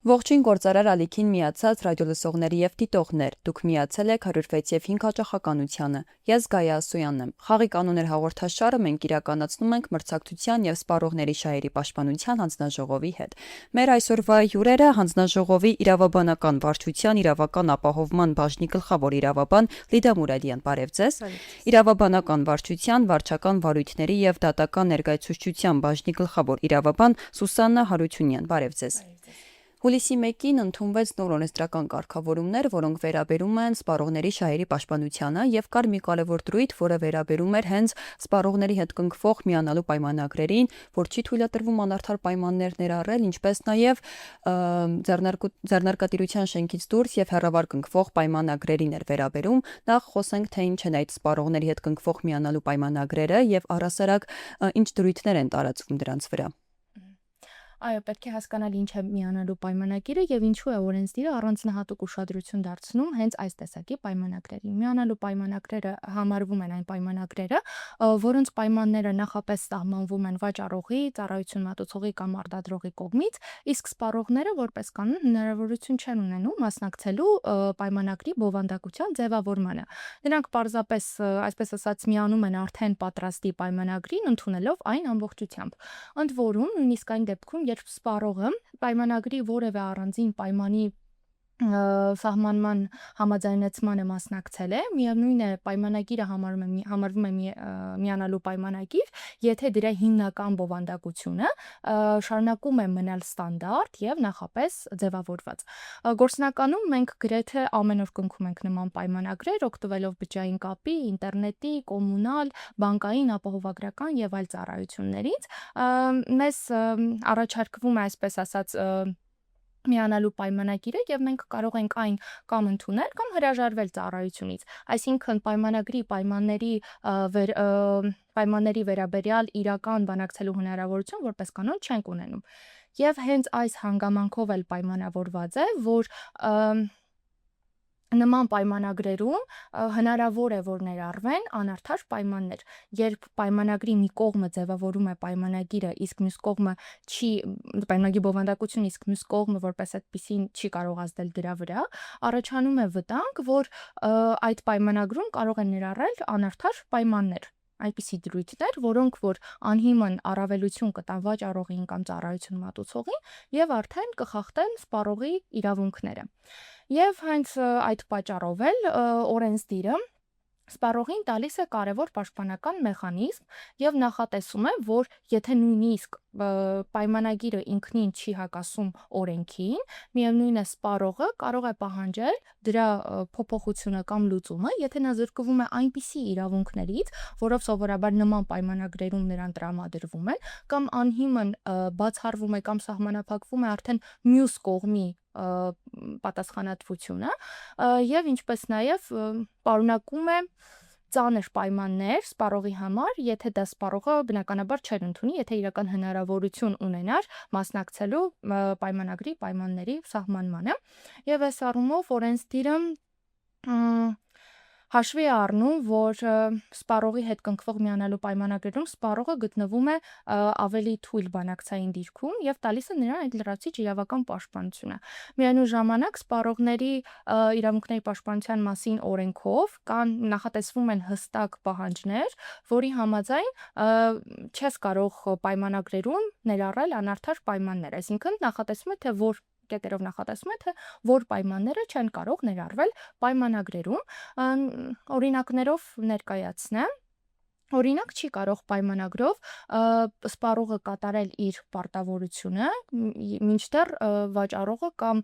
Ողջույն գործարար ալիքին միացած ռադիոլսողների եւ դիտողներ, դուք միացել եք 106 եւ 5 հաճախականությանը։ Ես Գայա Ասոյանն եմ։ Խաղի կանոներ հաղորդաշարը մենք իրականացնում ենք մրցակցության եւ սպառողների շահերի պաշտպանության հանձնաժողովի հետ։ Մեր այսօրվա հյուրերը հանձնաժողովի իրավաբանական վարչության իրավական ապահովման բաժնի գլխավոր իրավաբան Լիդա Մուրադյան, բարև ձեզ։ Իրավաբանական վարչության վարչական վարույթների եւ դատական ներկայացուցչության բաժնի գլխավոր իրավաբան Սուսաննա Հարությունյան, բարև ձեզ։ Հուլիսի 1-ին ընդունվեց նոր օրենսդրական կարգավորումներ, որոնք վերաբերում են սպառողների շահերի պաշտպանությանը եւ կար մի կարևոր դրույթ, որը վերաբերում էր հենց սպառողների հետ կնքվող միանալու պայմանագրերին, որ չի թույլատրվում անարդար պայմաններ ներառել, ինչպես նաեւ ձեռնարկատիրության շենքից դուրս եւ հեռավար կնքվող պայմանագրերին էր վերաբերում։ Նախ խոսենք, թե ինչ են այդ սպառողների հետ կնքվող միանալու պայմանագրերը եւ առասարակ ինչ դրույթներ են տարածվում դրանց վրա։ Այո, պետք է հասկանալ ինչ է միանալու պայմանագիրը եւ ինչու է օրենսդիրը առանձնահատուկ ուշադրություն դարձնում հենց այս տեսակի պայմանագրերին։ Միանալու պայմանագրերը համարվում են այն պայմանագրերը, որոնց պայմանները նախապես սահմանվում են վաճառողի, ծառայություն մատուցողի կամ արտադրողի կողմից, իսկ սպառողները որպես կանոն հնարավորություն չեն ունենում մասնակցելու պայմանագրի բովանդակության ձևավորմանը։ Նրանք պարզապես, այսպես ասած, միանում են արդեն պատրաստի պայմանագրին, ընդունելով այն ամբողջությամբ։ Ընդ որում, նույնիսկ այն դեպքում, երբ սպառողը պայմանագրի որևէ առանձին պայմանի սահմանման համաձայնեցմանը մասնակցել է, միևնույն է պայմանագիրը համարվում է միանալու պայմանագիր, եթե դրա հիմնական բովանդակությունը շարունակում է մնալ ստանդարտ եւ նախապես ձևավորված։ Գործնականում մենք գրեթե ամեն օր կնքում ենք նման պայմանագրեր, օգտվելով բջջային կապի, ինտերնետի, կոմունալ, բանկային, ապահովագրական եւ այլ ծառայություններից։ Մեզ առաջարկվում է, այսպես ասած, միանալու պայմանագիրը եւ մենք կարող ենք այն կամ ընդունել կամ հրաժարվել ծառայությունից, այսինքն պայմանների վերաբերյալ իրական բանակցելու հնարավորություն որպես կանոն չենք ունենում։ Եվ հենց այս հանգամանքով էլ պայմանավորված է, որ նման պայմանագրերում հնարավոր է, որ ներառվեն անարդար պայմաններ, երբ պայմանագրի մի կողմը ձևավորում է պայմանագիրը, իսկ մյուս կողմը պայմանագրի բովանդակություն, իսկ մյուս կողմը որպես այդպեսին չի կարող ազդել դրա վրա, առաջանում է վտանգ, որ այդ պայմանագրում կարող են ներառել անարդար պայմաններ, այնպիսի դրույթներ, որոնք որ անհիմն առավելություն կտան վաճառողին կամ ծառայություն մատուցողին եւ արդեն կխախտեն սպառողի իրավունքները։ Եվ հենց այդ պատճառով էլ օրենսդիրը սպառողին տալիս է կարևոր պաշտպանական մեխանիզմ եւ նախատեսում է, որ եթե նույնիսկ պայմանագիրը ինքնին չի հակասում օրենքին, միևնույն է սպառողը կարող է պահանջել դրա փոփոխությունը կամ լուծումը, եթե նա զրկվում է այնպիսի իրավունքներից, որով սովորաբար նման պայմանագրերում նրան տրամադրվում են, կամ անհիմն բացառվում է կամ սահմանափակվում է արդեն մյուս կողմի պատասխանատվությունը եւ ինչպես նաեւ պարունակում է ծանր պայմաններ սպառողի համար, եթե դա սպառողը բնականաբար չէր ընդունի, եթե իրական հնարավորություն ունենար մասնակցելու պայմանագրի պայմանների սահմանմանը։ Եվ այս առումով օրենսդիրը հաշվի է առնում, որ սպառողի հետ կնքվող միանալու պայմանագրերում սպառողը գտնվում է ավելի թույլ բանակցային դիրքում եւ տալիս է նրան այդ լրացիչ իրավական պաշտպանությունը։ Միևնույն ժամանակ սպառողների իրավունքների պաշտպանության մասին օրենքով կան նախատեսվում են հստակ պահանջներ, որի համաձայն չես կարող պայմանագրերում ներառել անարդար պայմաններ, այսինքն նախատեսվում է, թե կետերով նախատեսվում է, թե որ պայմանները չեն կարող ներառվել պայմանագրերում, օրինակներով ներկայացնեմ։ Օրինակ չի կարող պայմանագրով սպառողը կատարել իր պարտավորությունը, մինչդեռ վաճառողը կամ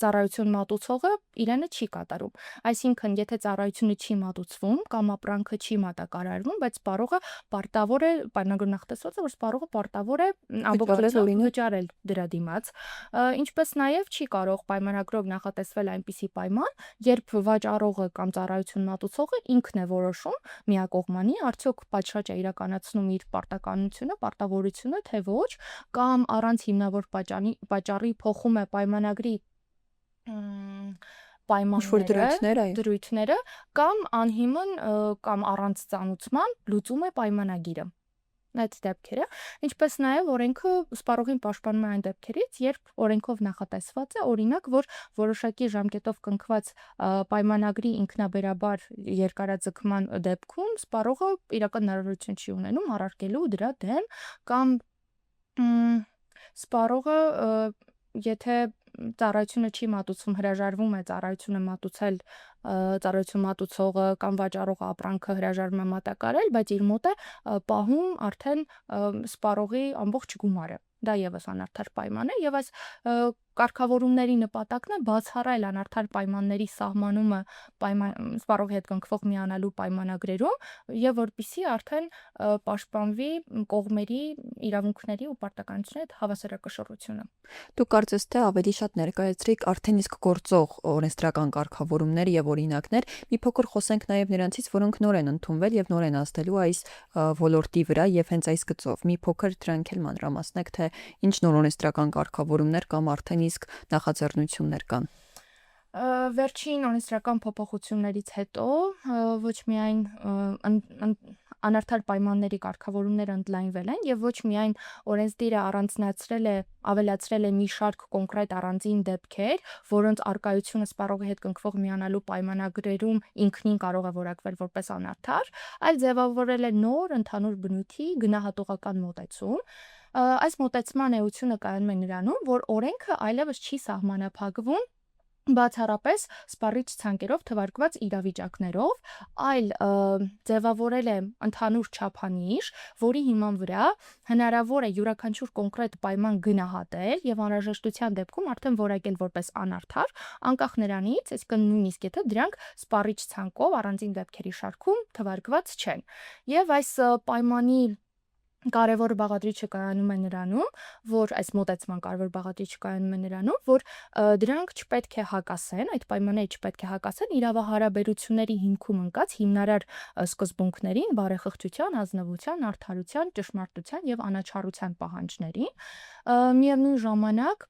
ծառայություն մատուցողը իրենը չի կատարում։ Այսինքն, եթե ծառայությունը չի մատուցվում կամ ապրանքը չի մատակարարվում, բայց սպառողը պարտավոր է, պայմանագրում նախատեսված է, որ սպառողը պարտավոր է ամբողջությամբ վճարել դրա դիմաց, ինչպես նաև չի կարող պայմանագրով նախատեսվել այնպիսի պայման, երբ վաճառողը կամ ծառայություն մատուցողը ինքն է որոշում միակողմանի, արդյոք պատշաճ է իրականացնում իր պարտականությունը, պարտավորությունը, թե ոչ, կամ առանց հիմնավոր պատճառի փոխում է պայմանագրի դրույթները կամ անհիմն կամ առանց ծանուցման լուծում է պայմանագիրը։ այդ դեպքերը, ինչպես նաև օրենքը սպառողին պաշտպանում է այն դեպքերից, երբ օրենքով նախատեսված է, օրինակ, որ որոշակի ժամկետով կնքված պայմանագրի ինքնաբերաբար երկարաձգման դեպքում սպառողը իրական հնարավորություն չի ունենում առարկելու դրա դեմ կամ սպառողը եթե ծառայությունը չի մատուցվում, հրաժարվում է ծառայությունը մատուցել, ծառայություն մատուցողը կամ վաճառողը ապրանքը հրաժարվում է մատակարարել, բայց իր մոտ է պահում արդեն սպառողի ամբողջ գումարը։ Դա եւս անարդար պայման է եւ այս կարգավորումների նպատակն է բացառել անարդար պայմանների սահմանումը սպառողի հետ կնքվող միանալու պայմանագրերում եւ որպեսզի արդեն պաշտպանվի կողմերի իրավունքների ու պարտականությունների հետ հավասարակշռությունը։ Դուք կարծես թե ավելի շատ ներկայացրիք արդեն իսկ գործող օրենսդրական կարգավորումներ եւ օրինակներ, մի փոքր խոսենք նաեւ նրանցից, որոնք նոր են ընդունվել եւ նոր են ազդելու այս ոլորտի վրա եւ հենց այս գծով։ Մի փոքր դրանք էլ մանրամասնեք, թե ինչ նոր օրենսդրական կարգավորումներ կամ արդեն իսկ նախաձեռնություններ կան։ Վերջին օրենսդրական փոփոխություններից հետո ոչ միայն անարդար պայմանների կարգավորումները ընդլայնվել են եւ ոչ միայն օրենսդիրը ավելացրել է մի շարք կոնկրետ առանձին դեպքեր, որոնց արկայությունը սպառողի հետ կնքվող միանալու պայմանագրերում ինքնին կարող է որակվել որպես անարդար, այլ ձևավորել է նոր ընդհանուր բնույթի գնահատողական մոտեցում։ Այս մոտեցման էությունը կայանում է նրանում, որ օրենքը այլևս չի սահմանափակվում բացառապես սպառիչ ցանկերով թվարկված իրավիճակներով, այլ ձևավորել է ընդհանուր չափանիշ, որի հիման վրա հնարավոր է յուրաքանչյուր կոնկրետ պայման գնահատել եւ անհրաժեշտության դեպքում արդեն որակել որպես անարդար, անկախ նրանից, այսինքն նույնիսկ եթե դրանք սպառիչ ցանկով առանձին դեպքերի շարքում թվարկված չեն։ Եվ այս պայմանի կարևոր բաղադրիչը կայանում է նրանում, որ այս մոտեցման կարևոր բաղադրիչը կայանում է նրանում, որ դրանք չպետք է հակասեն, այդ պայմանները չպետք է հակասեն իրավահարաբերությունների հիմքում ընկած հիմնարար սկզբունքներին, բարեխղճության, ազնվության, արդարության, ճշմարտության եւ անաչառության պահանջներին։ Միևնույն ժամանակ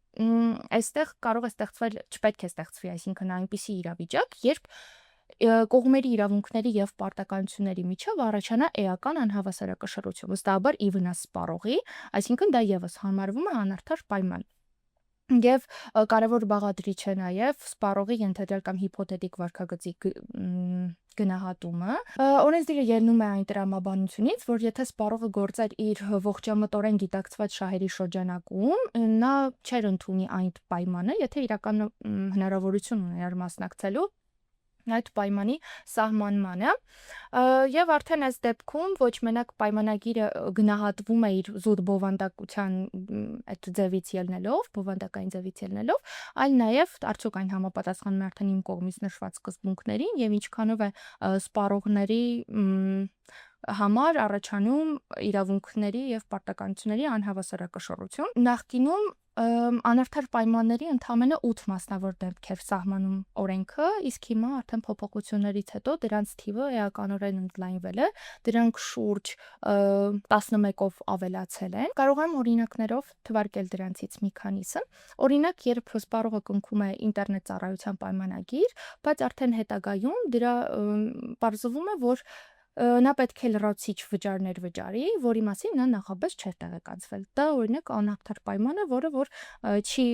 այստեղ կարող է ստեղծվել, չպետք է ստեղծվի, այսինքն այնպիսի իրավիճակ, երբ կողմերի իրավունքների եւ պարտականությունների միջև առաջանա էական անհավասարակշռություն, վստահաբար ի վնաս սպառողի, այսինքն դա եւս համարվում է անարդար պայման։ Եվ կարևոր բաղադրիչ է նաեւ սպառողի ենթադրյալ կամ հիփոթետիկ վարքագծի գնահատումը։ Օրենսդիրը ելնում է այն տրամաբանությունից, որ եթե սպառողը գործեր իր ողջամտորեն գիտակցված շահերի շրջանակում, նա չէր ընդունի այն պայմանը, եթե իրական հնարավորություն ուներ մասնակցելու այդ պայմանի սահմանմանը եւ արդեն այս դեպքում ոչ մենակ պայմանագիրը գնահատվում է իր զուտ բովանդակության այդ ձևից ելնելով, բովանդակային ձևից ելնելով, այլ նաեւ արդյոք այն համապատասխանում է արդեն իմ կողմից նշված սկզբունքներին եւ ինչքանով է սպառողների համար առաջանում իրավունքների եւ պարտականությունների անհավասարակշռություն։ Նախկինում անարդար պայմանների ընդամենը 8 մասնավոր դեպք էր սահմանում օրենքը, իսկ հիմա արդեն փոփոխություններից հետո դրանց թիվը էականորեն ընդլայնվել է, դրանք շուրջ 11-ով ավելացել են։ Կարող եմ օրինակներով թվարկել դրանցից մի քանիսը։ Օրինակ, երբ սպառողը կնքում է ինտերնետ ծառայության պայմանագիր, բայց արդեն հետագայում դրա պարզվում է, որ նա պետք է լրացիչ վճարներ վճարի, որի մասին նա նախապես չէր տեղեկացվել։ Դա օրինակ անարդար պայման է, որը որ չի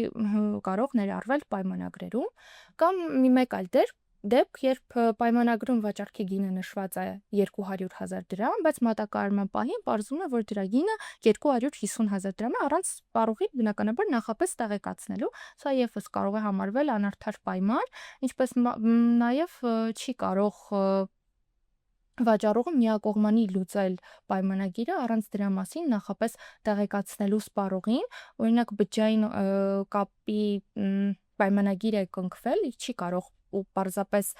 կարող ներառվել պայմանագրերում, կամ մի մեկ այլ դեպք, երբ պայմանագրում վաճառքի գինը նշված է 200,000 դրամ, բայց մատակարարման պահին պարզվում է, որ դրա գինը 250,000 դրամ է առանց սպառողի բնականաբար նախապես տեղեկացնելու։ Սա եւս կարող է համարվել անարդար պայման, ինչպես նաեւ չի կարող վաճառողը միակողմանի լուծել պայմանագիրը առանց դրա մասին նախապես տեղեկացնելու սպառողին, օրինակ բջջային կապի պայմանագիր է կնքվել, չի կարող ու պարզապես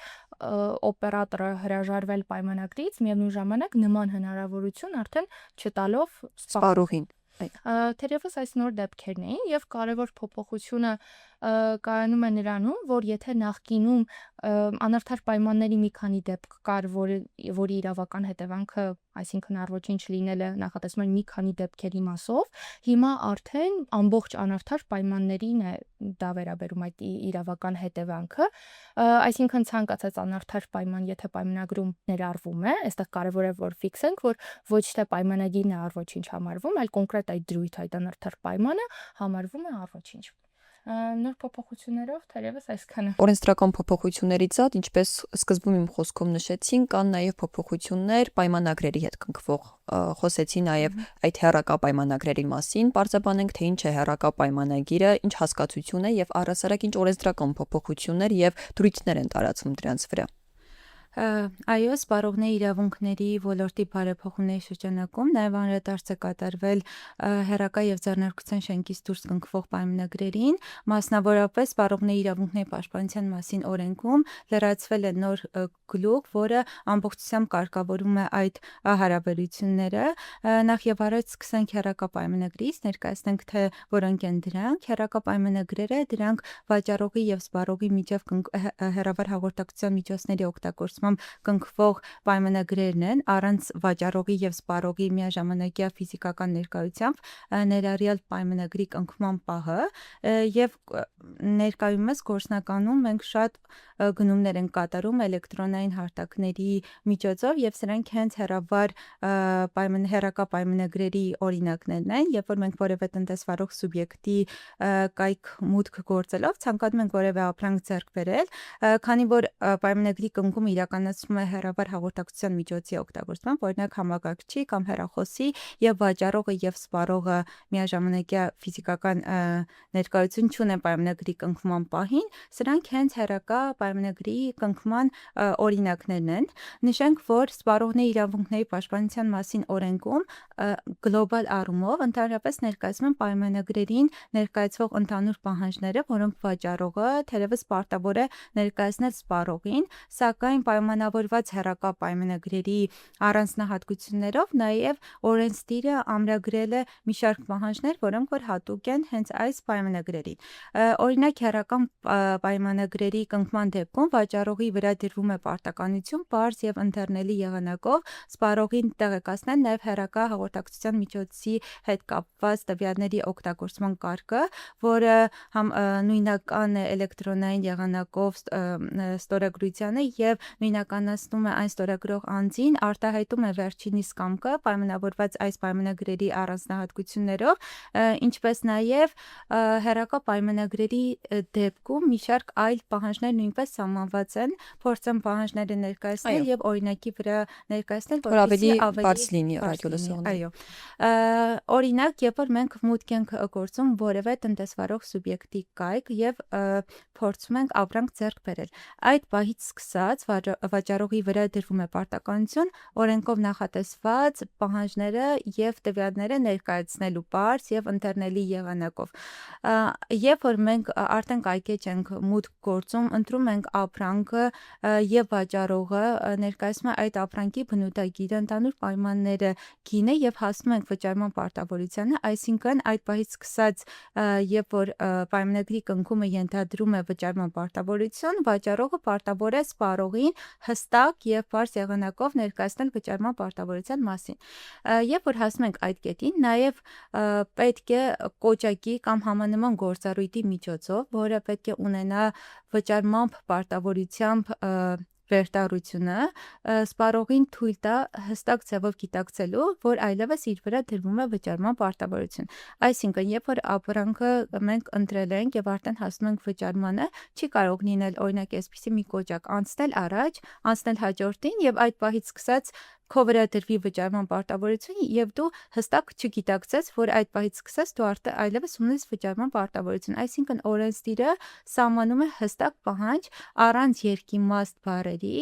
օպերատորը հրաժարվել պայմանագրից, միևնույն ժամանակ նման հնարավորություն արդեն չտալով Սպառողին։ Թերևս այս նոր դեպքերն էին եւ կարևոր փոփոխությունը կայանում է նրանում, որ եթե նախկինում անարդար պայմանների մի քանի դեպք կար, որի իրավական հետևանքը, այսինքն առոչինչ լինելը նախատեսվում էր մի քանի դեպքերի մասով, հիմա արդեն ամբողջ անարդար պայմաններին է դա վերաբերում այդ իրավական հետևանքը, այսինքն ցանկացած անարդար պայման, եթե պայմանագրում ներառվում է, այստեղ կարևոր է որ ֆիքսենք, որ ոչ թե պայմանագիրն է առոչինչ համարվում, այլ կոնկրետ այդ դրույթ, այդ անարդար պայմանը համարվում է առոչինչ։ Նոր փոփոխություններով թերևս այսքանը։ Օրենսդրական փոփոխություններից զատ, ինչպես սկզբում իմ խոսքում նշեցին, կան նաև փոփոխություններ պայմանագրերի հետ կնքվող։ Խոսեցի նաև այդ հեռակա պայմանագրերի մասին, պարզաբանենք, թե ինչ է հեռակա պայմանագիրը, ինչ հասկացություն է եւ առհասարակ ինչ օրենսդրական փոփոխություններ եւ դրույթներ են տարածվում դրանց վրա։ Այո, սպառողների իրավունքների ոլորտի բարեփոխումների շրջանակում նաև անդրադարձ է կատարվել հեռակա եւ ձեռնարկության շենքից դուրս կնքվող պայմանագրերին, մասնավորապես սպառողների իրավունքների պաշտպանության մասին օրենքում լրացվել է նոր գլուխ, որը ամբողջությամբ կարգավորում է այդ հարաբերությունները։ Նախ եւ առաջ սկսենք հեռակա պայմանագրից, ներկայացնենք թե որոնք են դրանք։ Հեռակա պայմանագրերը դրանք վաճառողի եւ սպառողի միջև հեռավար հաղորդակցության միջոցների օգտագործմամբ կնքվող պայմանագրերն են, առանց վաճառողի եւ սպառողի միաժամանակյա ֆիզիկական ներկայությամբ, ներառյալ պայմանագրի կնքման պահը, եւ ներկայումս գործնականում մենք շատ գնումներ են կատարում էլեկտրոնային հարթակների միջոցով եւ սրանք հենց հեռակա պայմանագրերի օրինակներն են, երբ որ մենք որևէ տնտեսվարող սուբյեկտի կայք մուտք գործելով ցանկանում ենք որևէ ապրանք ձեռք բերել, քանի որ պայմանագրի կնքումը իրականացվում է հեռավար հաղորդակցության միջոցի օգտագործմամբ, օրինակ համակարգչի կամ հեռախոսի, եւ վաճառողը եւ սպառողը միաժամանակյա ֆիզիկական ներկայություն չունեն պայմանագրի կնքման պահին, սրանք հենց հեռակա պայմանագրի կնքման օրինակներն են։ Նշենք, որ սպառողների իրավունքների պաշտպանության մասին օրենքում գլոբալ առումով ընդհանրապես ներկայացվում են պայմանագրերին ներկայացվող ընդհանուր պահանջները, որոնք վաճառողը թերևս պարտավոր է ներկայացնել սպառողին, սակայն պայմանավորված հեռակա պայմանագրերի առանձնահատկություններով նաև օրենսդիրը ամրագրել է մի շարք պահանջներ, որոնք որ հատուկ են հենց այս պայմանագրերին։ Օրինակ հեռակա պայմանագրերի կնքման դեպքում վաճառողի վրա դրվում է պարտականություն պարզ եւ ընթեռնելի եղանակով սպառողին տեղեկացնել նաև հեռակա հաղորդակցության միջոցի հետ կապված տվյալների օգտագործման կարգը, որը նույնական է էլեկտրոնային եղանակով ստորագրությանը եւ նույնականացնում է այն ստորագրող անձին, արտահայտում է վերջինիս կամքը պայմանավորված այս պայմանագրերի առանձնահատկություններով, ինչպես նաև հեռակա պայմանագրերի դեպքում մի շարք այլ պահանջներ նույնպես սահմանված են, փորձեմ պահանջները ներկայացնել եւ օրինակի վրա ներկայացնել, որ ավելի բարձ լինի ռադիոլսողները։ Այո։ Օրինակ, երբ որ մենք մուտք ենք գործում որևէ տնտեսվարող սուբյեկտի կայք եւ փորձում ենք ապրանք ձեռք բերել, այդ պահից սկսած վաճառողի վրա դրվում է պարտականություն օրենքով նախատեսված պահանջները եւ տվյալները ներկայացնելու պարզ եւ ընթեռնելի եղանակով։ Երբ որ մենք արդեն կայքեջ ենք մուտք գործում, ընտրում ենք ապրանքը եւ վաճառողը ներկայացնում է այդ ապրանքի բնութագիրը, ընդհանուր պայմանները, գինը եւ հասնում ենք վճարման պարտավորությանը, այսինքն այդ պահից սկսած, երբ որ պայմանագրի կնքումը ենթադրում է վճարման պարտավորություն, վաճառողը պարտավոր է սպառողին հստակ եւ բարձ եղանակով ներկայացնել վճարման պարտավորության մասին։ Երբ որ հասնում ենք այդ կետին, նաեւ պետք է կոճակի կամ համանման գործառույթի միջոցով, որը պետք է ունենա վճարման պարտավորությամբ վերտառությունը, սպառողին թույլ տա հստակ ձևով գիտակցելու, որ այլևս իր վրա դրվում է վճարման պարտավորություն։ Այսինքն, երբ որ ապրանքը մենք ընտրել ենք եւ արդեն հասնում ենք վճարմանը, չի կարող լինել օրինակ այսպիսի մի կոճակ անցնել առաջ, անցնել հաջորդին եւ այդ պահից սկսած քո վրա դրվի վճարման պարտավորություն եւ դու հստակ չգիտակցես, որ այդ պահից սկսած դու այլևս ունես վճարման պարտավորություն։ Այսինքն օրենսդիրը սահմանում է հստակ պահանջ առանց երկիմաստ բառերի,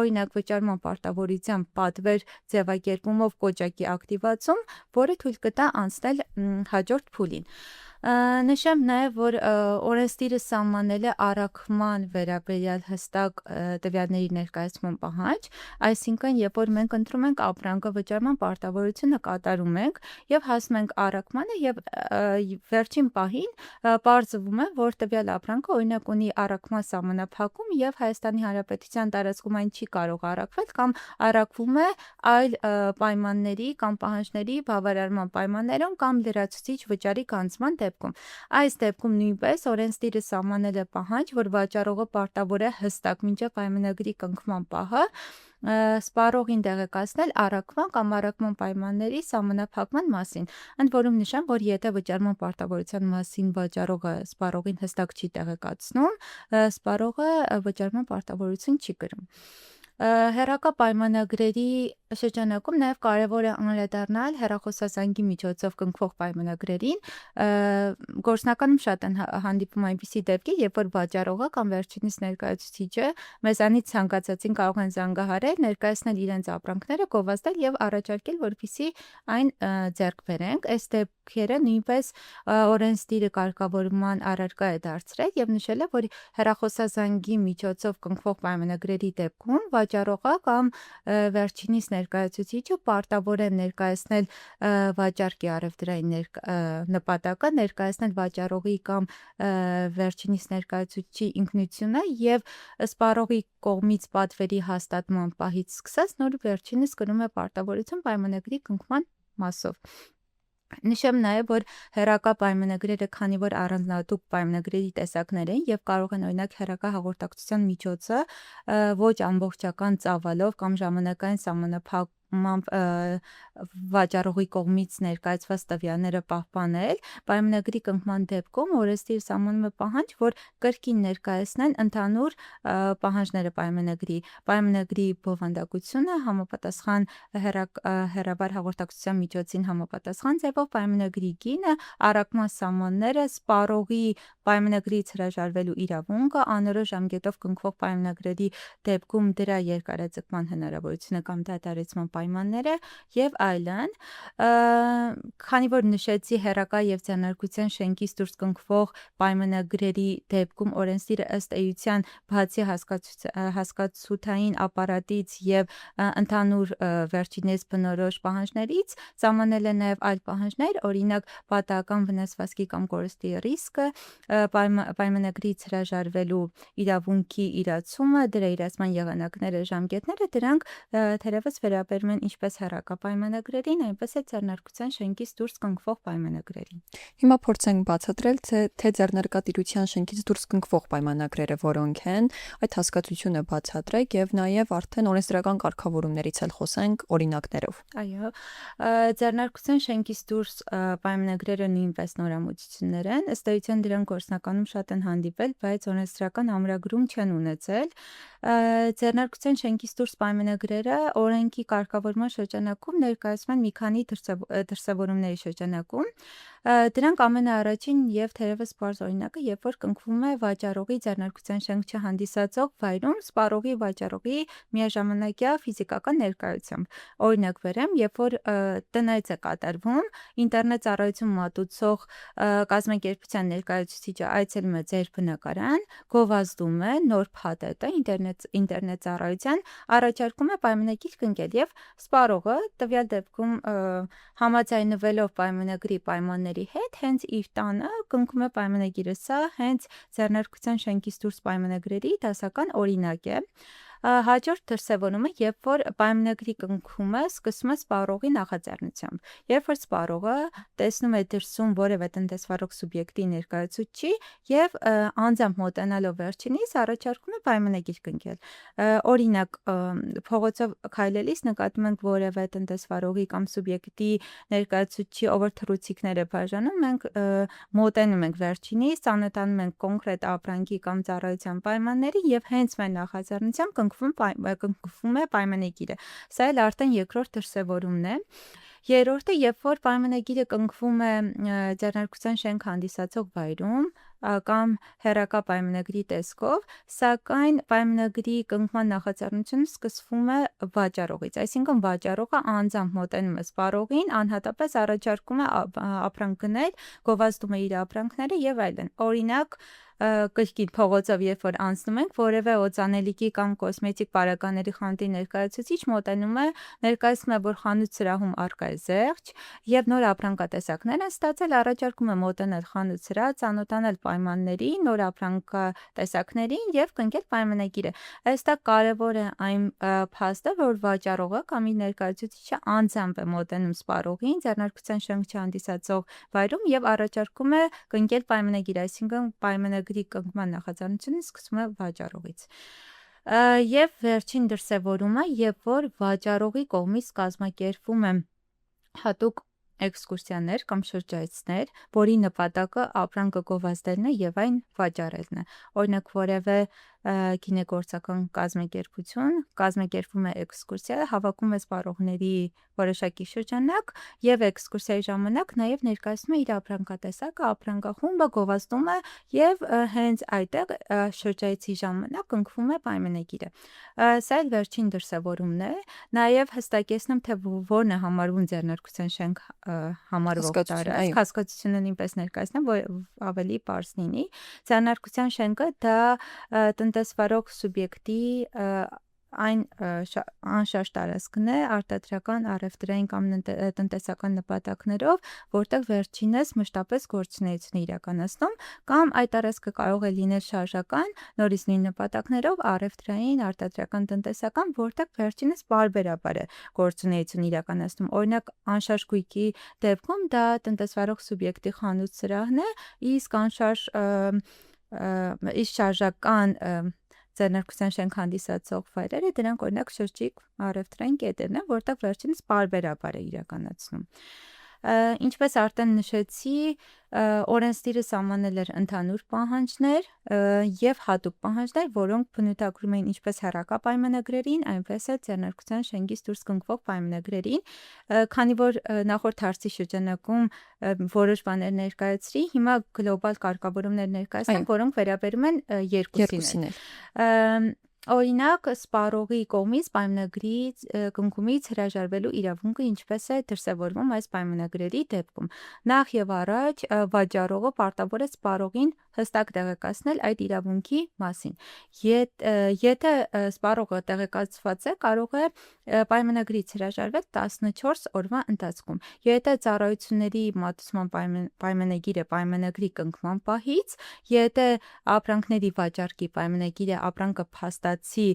օրինակ վճարման պարտավորության պատվեր ձևակերպումով կոճակի ակտիվացում, որը թույլ կտա անցնել հաջորդ փուլին։ Նշեմ նաև, որ օրենսդիրը սահմանել է առաքման վերաբերյալ հստակ տվյալների ներկայացման պահանջ, այսինքն, երբ որ մենք ընտրում ենք ապրանքը վճարման պարտավորությունը կատարում ենք եւ հասնում ենք առաքմանը եւ վերջին պահին պարզվում է, որ տվյալ ապրանքը օրինակ ունի առաքման սահմանափակում եւ Հայաստանի Հանրապետության տարածքում այն չի կարող առաքվել կամ առաքվում է այլ պայմանների կամ պահանջների բավարարման պայմաններում կամ լրացուցիչ վճարի կանցման դեպքում։ Այս դեպքում նույնպես օրենսդիրը սահմանել է պահանջ, որ վաճառողը պարտավոր է հստակ մինչև պայմանագրի կնքման պահը սպառողին տեղեկացնել առաքման կամ առաքման պայմանների սահմանափակման մասին։ Ընդ որում նշեմ, որ եթե վճարման պարտավորության մասին վաճառողը սպառողին հստակ չի տեղեկացնում, սպառողը վճարման պարտավորություն չի կրում։ Հեռակա պայմանագրերի շրջանակում նաև կարևոր է անդրադառնալ հեռախոսազանգի միջոցով կնքվող պայմանագրերին։ Գործնականում շատ են հանդիպում այնպիսի դեպքեր, երբ որ վաճառողը կամ վերջինիս ներկայացուցիչը մեզանից ցանկացածին կարող են զանգահարել, ներկայացնել իրենց ապրանքները, գովազդել եւ առաջարկել, որպեսզի այն ձեռք բերենք։ Այս դեպքերը նույնպես օրենսդիրը կարգավորման առարկա է դարձրել եւ նշել է, որ հեռախոսազանգի միջոցով կնքվող պայմանագրերի դեպքում վաճառողը կամ վերջինիս ներկայացուցիչը պարտավոր է ներկայացնել վաճառքի առևտրային նպատակը, ներկայացնել վաճառողի կամ վերջինիս ներկայացուցիչի ինքնությունը եւ սպառողի կողմից պատվերի հաստատման պահից սկսած նոր վերջինս կրում է պարտավորություն պայմանագրի կնքման մասով։ Նշեմ նաև, որ հեռակա պայմանագրերը, քանի որ առանձնահատուկ պայմանագրերի տեսակներ են եւ կարող են օրինակ հեռակա հաղորդակցության միջոցը ոչ ամբողջական ծավալով կամ ժամանակային սահմանափակմամբ վաճառողի կողմից ներկայացված տվյալները պահպանել, պայմանագրի կնքման դեպքում օրենսդիրը սահմանում է պահանջ, որ կրկին ներկայացնեն ընդհանուր պահանջները պայմանագրի բովանդակությունը համապատասխան հեռավար հաղորդակցության միջոցին համապատասխան ձևով պայմանագրի գինը, առաքման սահմանները, սպառողի պայմանագրից հրաժարվելու իրավունքը, անորոշ ժամկետով կնքվող պայմանագրերի դեպքում դրա երկարաձգման հնարավորությունը կամ դադարեցման պայմանները եւ այլն։ Քանի որ նշեցի հեռակա եւ ձեռնարկության շենքից դուրս կնքվող պայմանագրերի դեպքում օրենսդիրը ըստ էության բացի հասկացութային ապարատից եւ ընդհանուր վերջինիս բնորոշ պահանջներից սահմանել է նաեւ այլ պահանջներ, օրինակ պատահական վնասվածքի կամ կորստի ռիսկը, պայմանագրից հրաժարվելու իրավունքի իրացումը, դրա իրացման եղանակները, ժամկետները, դրանք թերևս վերաբերում են ինչպես հեռակա պայմանագրերին, այնպես էլ ձեռնարկության շենքից դուրս կնքվող պայմանագրերին։ Հիմա փորձենք բացատրել, թե ձեռնարկատիրության շենքից դուրս կնքվող պայմանագրերը որոնք են, այդ հասկացությունը բացատրեք եւ նաեւ արդեն օրենսդրական կարգավորումներից էլ խոսենք օրինակներով։ Այո, ձեռնարկության շենքից դուրս պայմանագրերը նույնպես նորամուծություններ են, ըստ էության դրանք գործնականում շատ են հանդիպել, բայց օրենսդրական ամրագրում չեն ունեցել։ Ձեռնարկության շենքից դուրս պայմանագրերը օրենքի կարգավորման շրջանակում ներկայացման մի քանի դրսևորումների շրջանակում դրանք ամենաառաջին եւ թերևս բարձ օրինակը, երբ որ կնքվում է վաճառողի ձեռնարկության շենք չհանդիսացող վայրում սպառողի վաճառողի միաժամանակյա ֆիզիկական ներկայությամբ։ Օրինակ բերեմ, երբ որ տնայց է կատարվում, ինտերնետ ծառայություն մատուցող կազմակերպության ներկայացուցիչը այցելում է ձեր բնակարան, գովազդում է նոր փաթեթը ինտերնետ ծառայության, առաջարկում է պայմանագիր կնքել եւ սպառողը տվյալ դեպքում համաձայնվելով պայմանագրի պայմանների հետ հենց իր տանը կնքում է պայմանագիրը։ Սա հենց ձեռնարկության շենքից դուրս պայմանագրերի դասական օրինակ է։ Հաջորդ դրսևորումը, երբ որ պայմանագրի կնքումը սկսում է սպառողի նախաձեռնությամբ։ Երբ որ սպառողը տեսնում է դրսում որևէ տնտեսվարող սուբյեկտի ներկայացուցիչ եւ անձամբ մոտենալով վերջինիս առաջարկում է պայմանագիր կնքել։ Օրինակ, փողոցով քայլելիս նկատում ենք որևէ տնտեսվարողի կամ սուբյեկտի ներկայացուցիչի ով որ թռուցիկներ է բաժանում, մենք մոտենում ենք վերջինիս, ծանոթանում ենք կոնկրետ ապրանքի կամ ծառայության պայմաններին եւ հենց մեր նախաձեռնությամբ կնքվում է պայմանագիրը։ Սա էլ արդեն երկրորդ դրսևորումն է։ Երրորդը, երբ որ պայմանագիրը կնքվում է ձեռնարկության շենք հանդիսացող վայրում, կամ հեռակա պայմանագրի տեսքով, սակայն պայմանագրի կնքման նախաձեռնությունը սկսվում է վաճառողից, այսինքն վաճառողը անձամբ մոտենում է սպառողին, անհատապես առաջարկում է ապրանք գնել, գովազդում է իր ապրանքները եւ այլն։ Օրինակ, կրկին փողոցով երբ որ անցնում ենք, որևէ օծանելիքի կամ կոսմետիկ պարագաների խանութի ներկայացուցիչ մոտենում է, ներկայացնում է, որ խանութ սրահում առկա է զեղչ եւ նոր ապրանքատեսակներ են ստացել, առաջարկում է մոտենալ խանութ սրահ, ծանոթանալ պայմաններին, նոր ապրանքատեսակներին եւ կնքել պայմանագիրը։ Այստեղ կարեւոր է այն փաստը, որ վաճառողը կամ իր ներկայացուցիչը անձամբ է մոտենում սպառողին, ձեռնարկության շենք չհանդիսացող վայրում եւ առաջարկում է կնքել պայմանագիր, այսինքն պայմանագրի կնքման նախաձեռնությունը սկսվում է վաճառողից։ Եվ վերջին դրսևորումը, երբ որ վաճառողի կողմից կազմակերպվում է հատուկ էքսկուրսիաներ կամ շրջայցներ, որի նպատակը ապրանքը գովազդելն է եւ այն վաճառելն է։ Օրինակ, որևէ գինեգործական կազմակերպություն կազմակերպում է էքսկուրսիա, հավաքում է սպառողների որոշակի շրջանակ եւ էքսկուրսիայի ժամանակ նաեւ ներկայացնում է իր ապրանքատեսակը, ապրանքախումբը, գովազդում է եւ հենց այդտեղ շրջայցի ժամանակ կնքվում է պայմանագիրը։ Սա էլ վերջին դրսևորումն է, նաեւ հստակեցնում թե որն է համարվում ձեռնարկության շենք համարվող տարածք, հասկացությունը նույնպես ներկայացնեմ, որ ավելի պարզ լինի։ Ձեռնարկության շենքը դա տնտեսվարող սուբյեկտի այն անշարժ տարածքն է արտադրական, առևտրային կամ տնտեսական նպատակներով, որտեղ վերջինս մշտապես գործունեություն է իրականացնում, կամ այդ տարածքը կարող է լինել շարժական, նորից նույն նպատակներով, առևտրային, արտադրական, տնտեսական, որտեղ վերջինս պարբերաբար է գործունեություն իրականացնում։ Օրինակ, անշարժ գույքի դեպքում դա տնտեսվարող սուբյեկտի խանութ սրահն է, իսկ շարժական ձեռնարկության շենք հանդիսացող վայրերը դրանք օրինակ շրջիկ առևտրային կետերն են, որտեղ վերջինս պարբերաբար է իրականացնում։ Ինչպես արդեն նշեցի, օրենսդիրը սահմանել էր ընդհանուր պահանջներ եւ հատուկ պահանջներ, որոնք բնութագրում էին ինչպես հեռակա պայմանագրերին, այնպես էլ ձեռնարկության շենքից դուրս կնքվող պայմանագրերին, քանի որ նախորդ հարցի շրջանակում որոշ բաներ ներկայացրի, հիմա գլոբալ կարգավորումներ ներկայացնեմ, որոնք վերաբերում են երկուսին։ Օրինակ, սպառողի կողմից պայմանագրի կնքումից հրաժարվելու իրավունքը ինչպես է դրսևորվում այս պայմանագրերի դեպքում։ Նախ եւ առաջ վաճառողը պարտավոր է սպառողին հստակ տեղեկացնել այդ իրավունքի մասին։ Եթե սպառողը տեղեկացված է, կարող է պայմանագրից հրաժարվել 14 օրվա ընթացքում։ Եթե ծառայությունների մատուցման պայմանագիրը պայմանագրի կնքման պահից, եթե ապրանքների վաճառքի պայմանագիրը ապրանքը փաստացի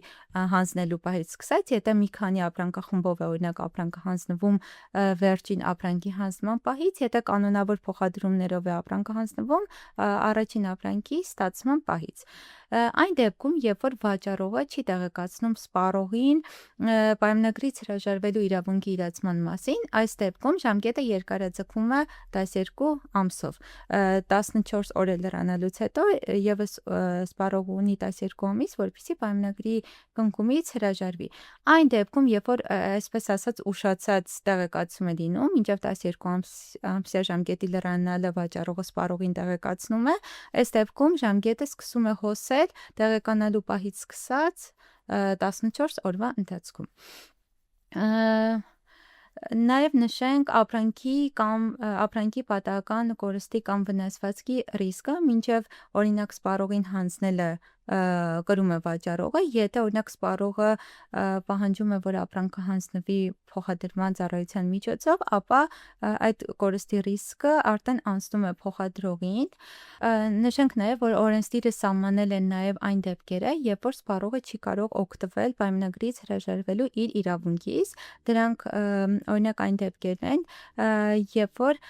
հանձնելու պահից սկսած, եթե մի քանի ապրանքախմբով է օրինակ ապրանքը հանձնվում վերջին ապրանքի հանձնման պահից, եթե կանոնավոր փոխադրումներով է ապրանքը հանձնվում առաջին ապրանքի ստացման պահից։ Այն դեպքում, երբ որ վաճառողը չի տեղեկացնում սպառողին պայմանագրից հրաժարվելու իրավունքի իրացման մասին, այս դեպքում ժամկետը երկարաձգվում է 12 ամսով։ 14 օր լրանալուց հետո եւս սպառողը ունի 12 ամիս, որպեսզի պայմանագրի կնքումից հրաժարվի։ Այն դեպքում, երբ որ այսպես ասած ուշացած տեղեկացում է լինում, մինչև 12 ամսյա ժամկետի լրանալը վաճառողը սպառողին տեղեկացնում է, այս դեպքում ժամկետը սկսում է հոսել տեղեկանալու պահից սկսած 14 օրվա ընթացքում։ Նաև նշենք ապրանքի պատահական կորստի կամ վնասվածքի ռիսկը, մինչև օրինակ սպառողին հանձնելը կրում է վաճառողը, եթե օրինակ սպառողը պահանջում է, որ ապրանքը հանձնվի փոխադրման ծառայության միջոցով, ապա այդ կորստի ռիսկը արդեն անցնում է փոխադրողին։ Նշենք նաև, որ օրենսդիրը սահմանել է նաև այն դեպքերը, երբ որ սպառողը չի կարող օգտվել պայմանագրից հրաժարվելու իր իրավունքից, դրանք օրինակ այն դեպքերն են, երբ որ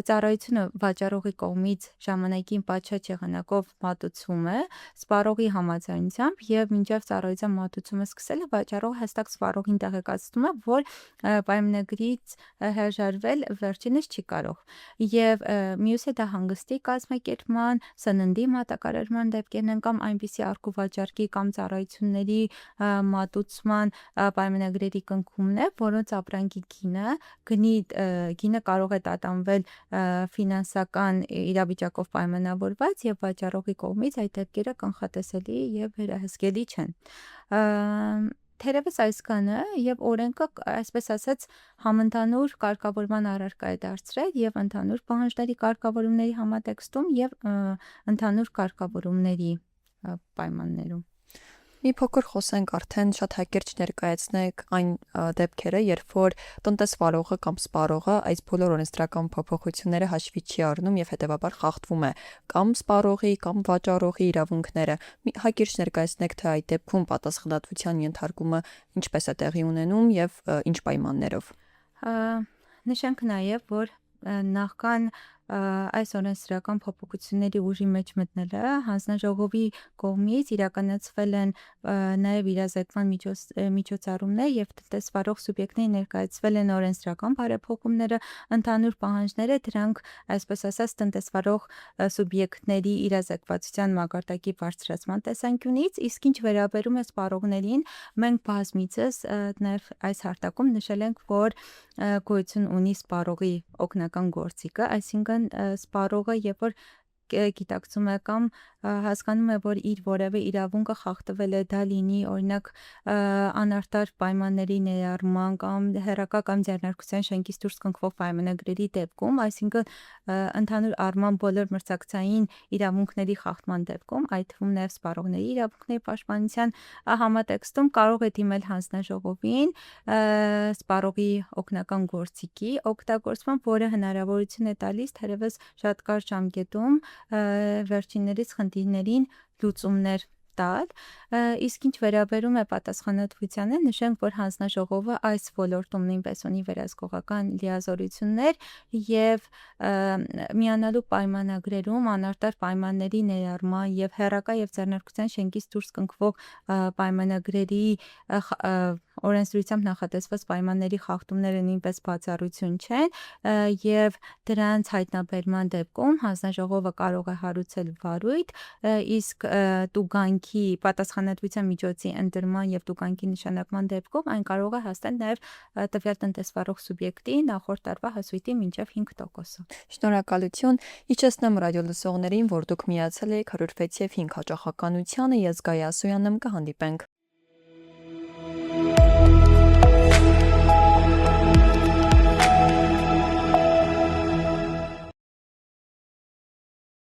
ծառայությունը վաճառողի կողմից ժամանակին պատշաճ եղանակով մատուցվում է, սպառողի համաձայնությամբ եւ մինչեւ ծառայության մատուցումը սկսելը վաճառողը հստակ սպառողին տեղեկացնում է, որ պայմանագրից հրաժարվել վերջինս չի կարող։ Եվ մյուսը դա հանգստի կազմակերպման, սննդի մատակարարման դեպքերն են կամ այնպիսի առկու վաճառքի կամ ծառայությունների մատուցման պայմանագրերի կնքումն է, որոնց ապրանքի գինը կարող է տատանվել ֆինանսական իրավիճակով պայմանավորված եւ վաճառողի կողմից այդ դեպքերը կանխատեսելի եւ վերահսկելի չեն։ Թերևս այսքանը եւ օրենքը այսպես ասած համընդհանուր կարգավորման առարկա է դարձրել եւ ընդհանուր պահանջների կարգավորումների համատեքստում եւ ընդհանուր կարգավորումների պայմաններում։ Մի փոքր խոսենք արդեն շատ հակիրճ ներկայացնեք այն դեպքերը, երբ որ տնտեսվարողը կամ սպառողը այս բոլոր օրենսդրական փոփոխությունները հաշվի չի առնում եւ հետեւաբար խախտվում է կամ սպառողի կամ վաճառողի իրավունքները։ Մի հակիրճ ներկայացնեք, թե այդ դեպքում պատասխանատվության ենթարկումը ինչպես է տեղի ունենում եւ ինչ պայմաններով։ Նշենք նաեւ, որ նախքան այս օրենսդրական փոփոխությունների ուժի մեջ մտնելը հանձնաժողովի կողմից իրականացվել են նաև իրազեկման միջոցառումներ եւ տնտեսվարող սուբյեկտների ներկայացվել են օրենսդրական բարեփոխումները, ընդհանուր պահանջները, դրանք այսպես ասած տնտեսվարող սուբյեկտների իրազեկվածության մակարդակի բարձրացման տեսանկյունից, իսկ ինչ վերաբերում է սպառողներին, մենք բազմիցս նաև այս հարտակում նշել ենք, որ գոյություն ունի սպառողի օգնական գործիքը, այսինքն սպառողը երբ որ գիտակցում է կամ հասկանում է, որ իր որևէ իրավունքը խախտվել է, դա լինի օրինակ անարտար պայմանների ներառման կամ հեռակա կամ ձեռնարկության շենքից դուրս կնքվող պայմանագրերի դեպքում, այսինքն ընդհանուր առմամբ բոլոր մրցակցային իրավունքների խախտման դեպքում, այդ թվում նաև սպառողների իրավունքների պաշտպանության համատեքստում կարող է դիմել հանձնաժողովին սպառողի օգնական գործիքի օգտագործման, որը հնարավորություն է տալիս թերևս շատ կարճ ժամկետում վերջիններիս խնդիրներին լուծումներ տալ, իսկ ինչ վերաբերում է պատասխանատվությանը, նշենք, որ հանձնաժողովը այս ոլորտում նույնպես ունի վերահսկողական լիազորություններ եւ միանալու պայմանագրերում անարտար պայմանների ներառման եւ հեռակա եւ ձեռնարկության շենքից դուրս կնքվող պայմանագրերի օրենսդրությամբ նախատեսված պայմանների խախտումները նույնպես բացառություն չեն եւ դրանց հայտնաբերման դեպքում հանձնաժողովը կարող է հարուցել վարույթ, իսկ տուգանքի պատասխանատվության միջոցի ընտրման եւ տուգանքի նշանակման դեպքում այն կարող է հասնել նաեւ տվյալ տնտեսվարող սուբյեկտի նախորդ տարվա հասույթի մինչեւ 5%-ը։ Շնորհակալություն։ Իջեցնեմ ռադիո լսողներին, որ դուք միացել եք 106.5 հաճախականությանը, ես Գայա Սոյանն եմ, կհանդիպենք